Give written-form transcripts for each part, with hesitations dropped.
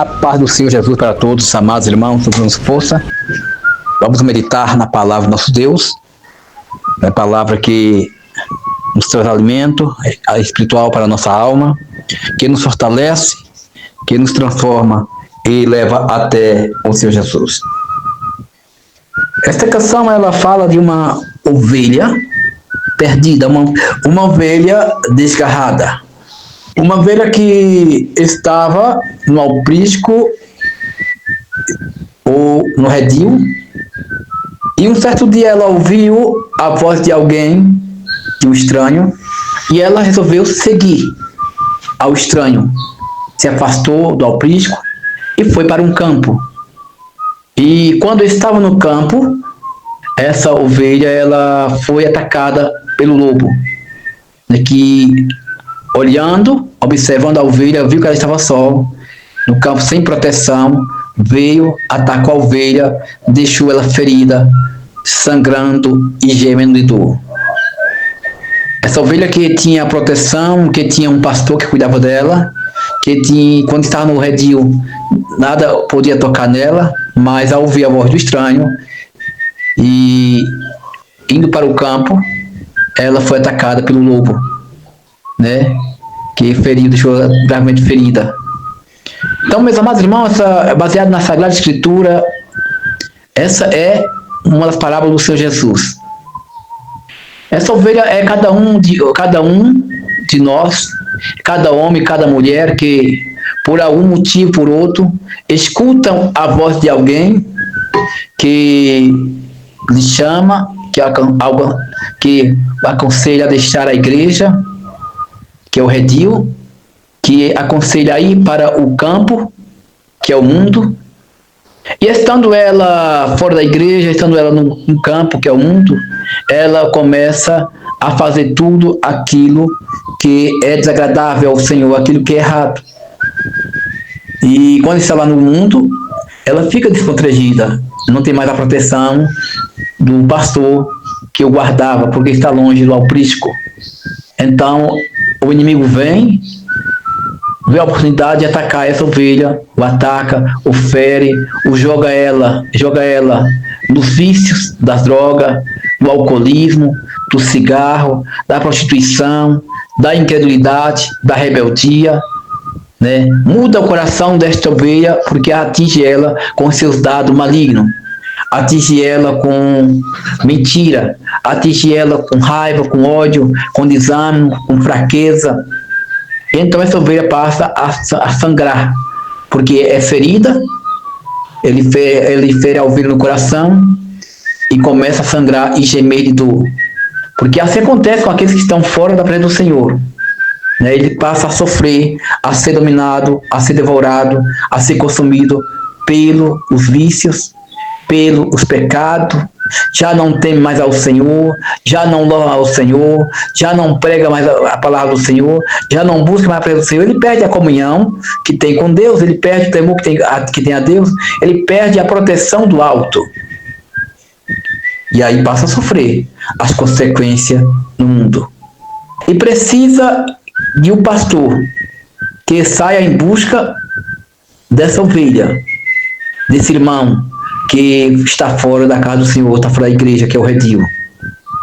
A paz do Senhor Jesus para todos, amados irmãos, todos força. Vamos meditar na palavra do nosso Deus, a palavra que nos traz alimento espiritual para a nossa alma, que nos fortalece, que nos transforma e leva até o Senhor Jesus. Esta canção, ela fala de uma ovelha perdida, uma ovelha desgarrada. Uma ovelha que estava no aprisco ou no redil, e um certo dia ela ouviu a voz de alguém, de um estranho, e ela resolveu seguir ao estranho. Se afastou do aprisco e foi para um campo. E quando estava no campo, essa ovelha ela foi atacada pelo lobo, que olhando, observando a ovelha, viu que ela estava só, no campo sem proteção, veio, atacou a ovelha, deixou ela ferida, sangrando e gemendo de dor. Essa ovelha que tinha proteção, que tinha um pastor que cuidava dela, quando estava no redil, nada podia tocar nela, mas ao ouvir a voz do estranho e indo para o campo, ela foi atacada pelo lobo, né? Que feriu, deixou gravemente ferida. Então, meus amados irmãos, baseado na Sagrada Escritura, essa é uma das parábolas do Senhor Jesus. Essa ovelha é cada um de nós, cada homem, cada mulher que, por algum motivo, por outro, escutam a voz de alguém que lhe chama, que aconselha a deixar a igreja, que é o redil, que aconselha a ir para o campo, que é o mundo. E estando ela fora da igreja, estando ela no campo, que é o mundo, ela começa a fazer tudo aquilo que é desagradável ao Senhor, aquilo que é errado. E quando está lá no mundo, ela fica desprotegida, não tem mais a proteção do pastor que o guardava, porque está longe do aprisco. Então, o inimigo vê a oportunidade de atacar essa ovelha, o ataca, o fere, joga ela nos vícios das drogas, do alcoolismo, do cigarro, da prostituição, da incredulidade, da rebeldia, né? Muda o coração desta ovelha porque atinge ela com seus dados malignos, atinge ela com mentira, atinge ela com raiva, com ódio, com desânimo, com fraqueza. Então essa ovelha passa a sangrar, porque é ferida, ele fere a ovelha no coração e começa a sangrar e gemer de dor. Porque assim acontece com aqueles que estão fora da presença do Senhor. Né? Ele passa a sofrer, a ser dominado, a ser devorado, a ser consumido pelos vícios, pelos pecados, já não teme mais ao Senhor, já não louva ao Senhor, já não prega mais a palavra do Senhor, já não busca mais a presença do Senhor. Ele perde a comunhão que tem com Deus, ele perde o temor que tem a Deus, ele perde a proteção do alto. E aí passa a sofrer as consequências no mundo. E precisa de um pastor que saia em busca dessa ovelha, desse irmão que está fora da casa do Senhor, está fora da igreja, que é o redil,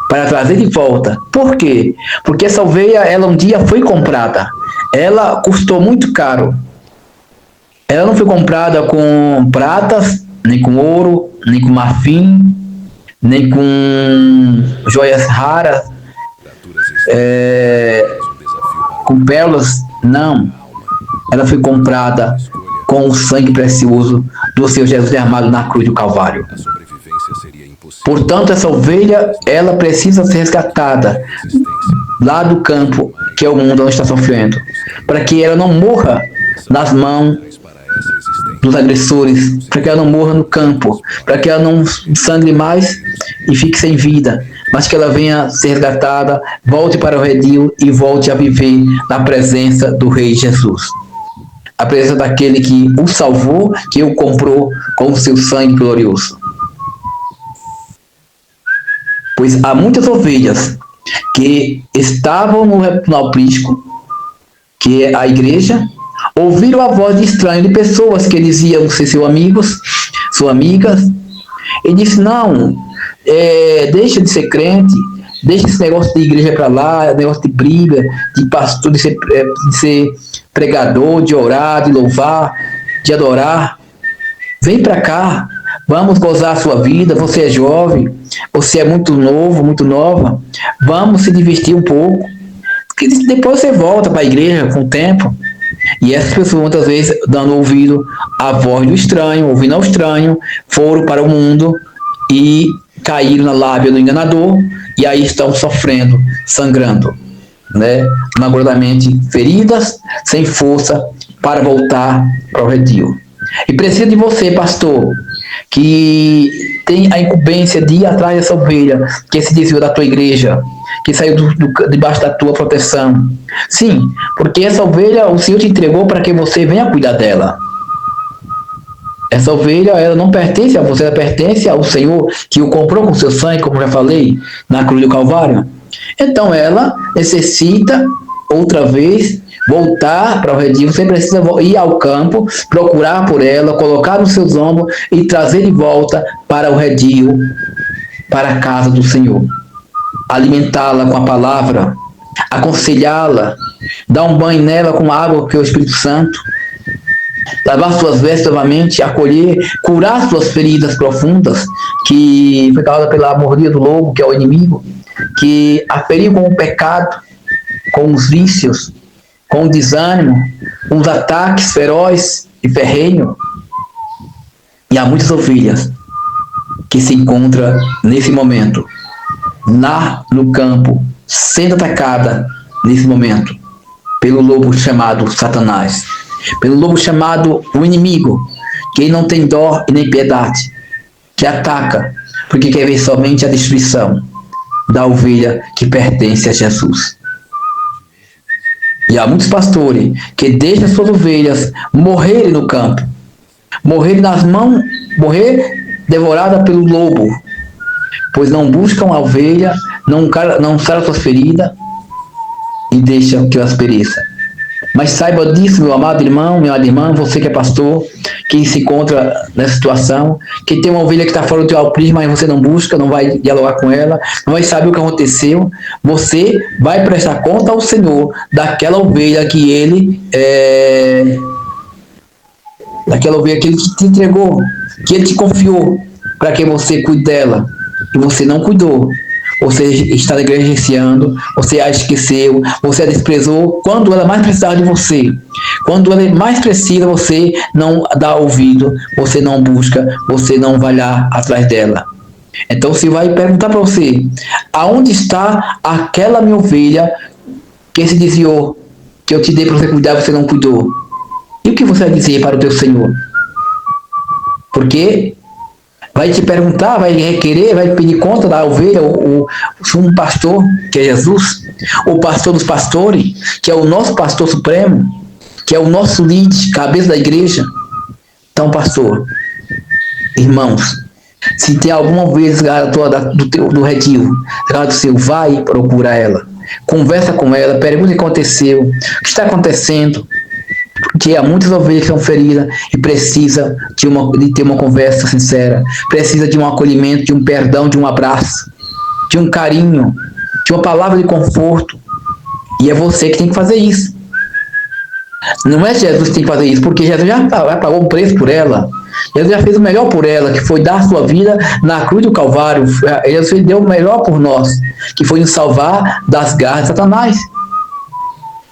para trazer de volta. Por quê? Porque essa ovelha, ela um dia foi comprada, ela custou muito caro, ela não foi comprada com pratas, nem com ouro, nem com marfim, nem com joias raras, com pérolas, não. Ela foi comprada com o sangue precioso do Senhor Jesus derramado na cruz do Calvário. Portanto, essa ovelha, ela precisa ser resgatada lá do campo, que é o mundo onde está sofrendo, para que ela não morra nas mãos dos agressores, para que ela não morra no campo, para que ela não sangre mais e fique sem vida, mas que ela venha ser resgatada, volte para o redil e volte a viver na presença do Rei Jesus. A presença daquele que o salvou, que o comprou com o seu sangue glorioso. Pois há muitas ovelhas que estavam no aprisco, que é a igreja, Ouviram a voz de estranho de pessoas que diziam ser seus amigos, suas amigas, e disse, não, deixa de ser crente, deixa esse negócio de igreja para lá, negócio de briga, de pastor, de ser pregador, de orar, de louvar, de adorar. Vem para cá, vamos gozar a sua vida, você é jovem, você é muito novo, muito nova, vamos se divertir um pouco, depois você volta para a igreja com o tempo. E essas pessoas, muitas vezes, dando ouvido à voz do estranho, ouvindo ao estranho, foram para o mundo e caíram na lábia do enganador, e aí estão sofrendo, sangrando, né? Amargurosamente feridas, sem força para voltar para o redil. E precisa de você, pastor, que tem a incumbência de ir atrás dessa ovelha que se desviou da tua igreja, que saiu debaixo da tua proteção. Sim, porque essa ovelha o Senhor te entregou para que você venha cuidar dela. Essa ovelha, ela não pertence a você, ela pertence ao Senhor que o comprou com seu sangue, como já falei, na cruz do Calvário. Então ela necessita, outra vez, voltar para o redil. Você precisa ir ao campo, procurar por ela, colocar nos seus ombros e trazer de volta para o redil, para a casa do Senhor. Alimentá-la com a palavra, aconselhá-la, dar um banho nela com água, que é o Espírito Santo, lavar suas vestes novamente, acolher, curar suas feridas profundas, que foi causada pela mordida do lobo, que é o inimigo, que a feriu com o pecado, com os vícios, com o desânimo, com os ataques ferozes e ferrenhos. E há muitas ovelhas que se encontram nesse momento, lá no campo, sendo atacada nesse momento pelo lobo chamado Satanás, pelo lobo chamado o inimigo, que não tem dó e nem piedade, que ataca porque quer ver somente a destruição da ovelha que pertence a Jesus. E há muitos pastores que deixam suas ovelhas morrerem no campo, morrerem nas mãos, morrer devorada pelo lobo, pois não buscam a ovelha, não saram suas feridas e deixam que elas pereçam. Mas saiba disso, meu amado irmão, minha amada irmã, você que é pastor, que se encontra nessa situação, que tem uma ovelha que está fora do teu alcance, mas você não busca, não vai dialogar com ela, não vai saber o que aconteceu, você vai prestar conta ao Senhor daquela ovelha que Ele te entregou, que Ele te confiou, para que você cuide dela, e você não cuidou. Você está negligenciando, você a esqueceu, você a desprezou quando ela mais precisava de você. Quando ela mais precisa, você não dá ouvido, você não busca, você não vai lá atrás dela. Então você vai perguntar para você, aonde está aquela minha ovelha que se desviou, que eu te dei para você cuidar e você não cuidou? E o que você vai dizer para o teu Senhor? Porque vai te perguntar, vai requerer, vai pedir conta da ovelha, um pastor, que é Jesus, o pastor dos pastores, que é o nosso pastor supremo, que é o nosso líder, cabeça da igreja. Então, pastor, irmãos, se tem alguma vez do redil, do seu, vai procurar ela, conversa com ela, pergunta o que aconteceu, o que está acontecendo, porque há muitas ovelhas que são feridas e precisa de ter uma conversa sincera, precisa de um acolhimento, de um perdão, de um abraço, de um carinho, de uma palavra de conforto. E é você que tem que fazer isso. Não é Jesus que tem que fazer isso, porque Jesus já pagou um preço por ela. Jesus já fez o melhor por ela, que foi dar sua vida na cruz do Calvário. Jesus deu o melhor por nós, que foi nos salvar das garras de Satanás.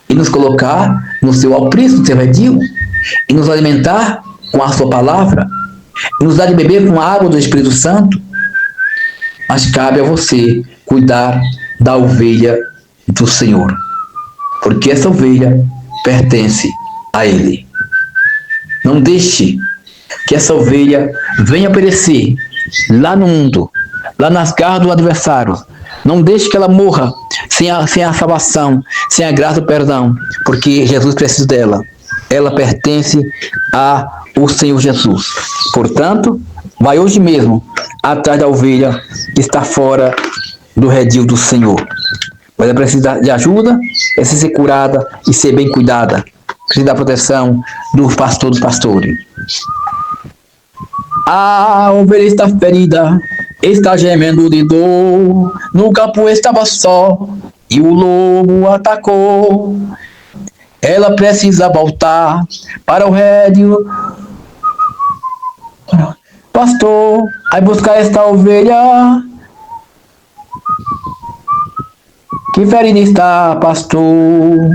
E nos colocar no seu alpriço, no seu redil, e nos alimentar com a sua palavra, e nos dar de beber com a água do Espírito Santo. Mas cabe a você cuidar da ovelha do Senhor, porque essa ovelha pertence a Ele. Não deixe que essa ovelha venha perecer lá no mundo, lá nas garras do adversário. Não deixe que ela morra sem a salvação, sem a graça do perdão, porque Jesus precisa dela. Ela pertence ao Senhor Jesus. Portanto, vai hoje mesmo atrás da ovelha que está fora do redil do Senhor. Ela precisa de ajuda, precisa ser curada e ser bem cuidada. precisa da proteção do pastor dos pastores. A ovelha está ferida, está gemendo de dor, no campo estava só, e o lobo atacou. Ela precisa voltar para o rédeo. Pastor, vai buscar esta ovelha, que ferida está, pastor.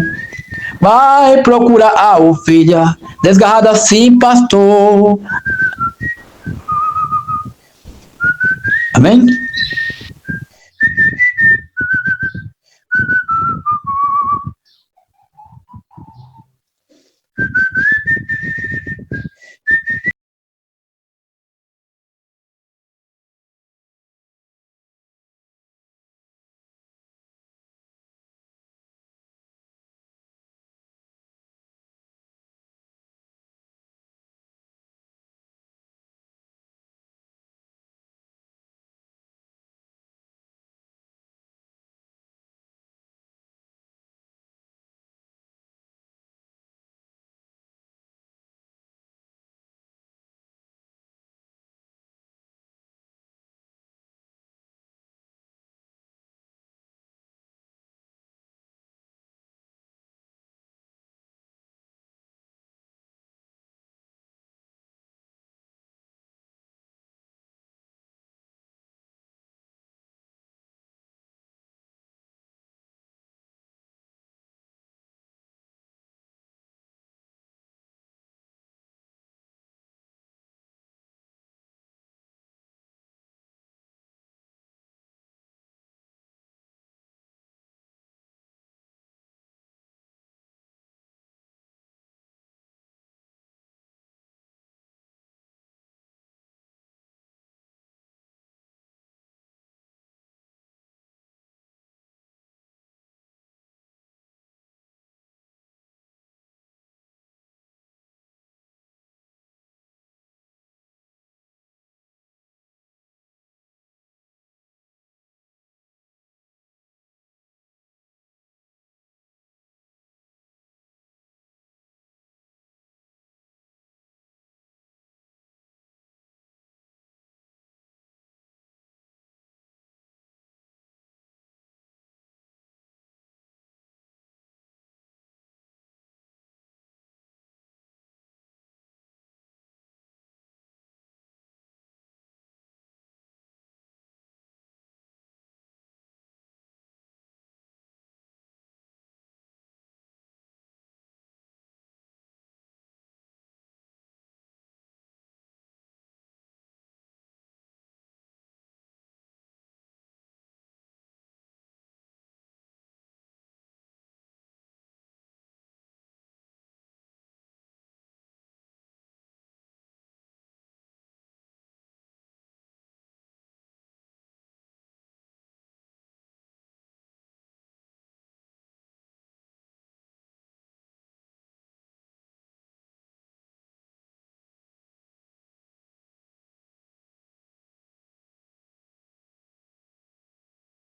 Vai procurar a ovelha, desgarrada assim, pastor. Amém?